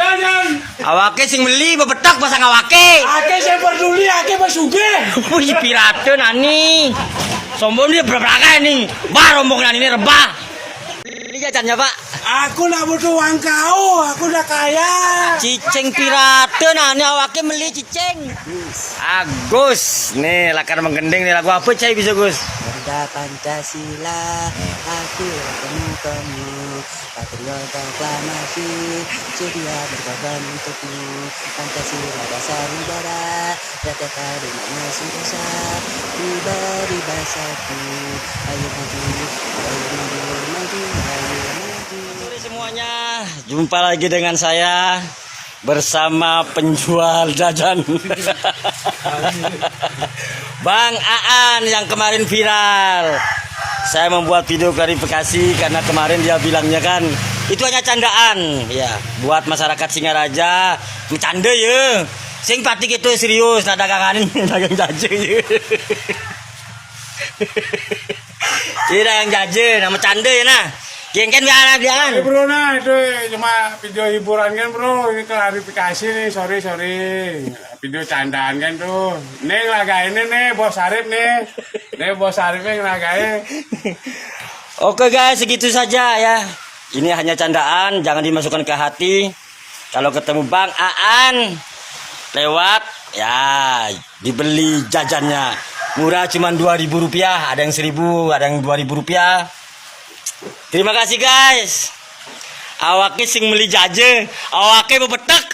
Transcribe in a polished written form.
Jangan. Awake sing beli bebetak pasang awake. Ake saya peduli, ake Mas Sugih. Wih pirate nani. Sombong dia berapa nih? Bah rombongan ini rebah. Ini jajannya Pak. Aku nak butuh uang kau, aku udah kaya. Cicing pirate nani awake beli cicing. Agus, nih lakar menggending nih lagu apa cai bisa Gus? Harga Pancasila, aku kamu patriot proklamasi, sedia berkorban untukmu. Pancasila dasar negara, rakyat adil masih dosa, pribadi bahasaku. Ayo maju, maju. Sore semuanya, jumpa lagi dengan saya bersama penjual jajan Bang Aan yang kemarin viral. Saya membuat video klarifikasi karena kemarin dia bilangnya kan itu hanya candaan ya buat masyarakat Singaraja, bercanda ya. Sing patik itu serius, nah dagangan ini dagang jajan ya. Ini dagang jajan, nama canda ya nah. Kian biaran. Bro, nah itu cuma video hiburan kan bro, ini klarifikasi nih, sorry. Video candaan kan tuh. Nih lagain nih Bos Arif nih. Nih Bos Arifnya ngelagain. Oke guys, segitu saja ya. Ini hanya candaan, jangan dimasukkan ke hati. Kalau ketemu Bang Aan lewat, ya dibeli jajannya. Murah cuma Rp2.000, ada yang 1.000, ada yang Rp2.000. Terima kasih guys. Awake sing beli jajan, awake bebetak.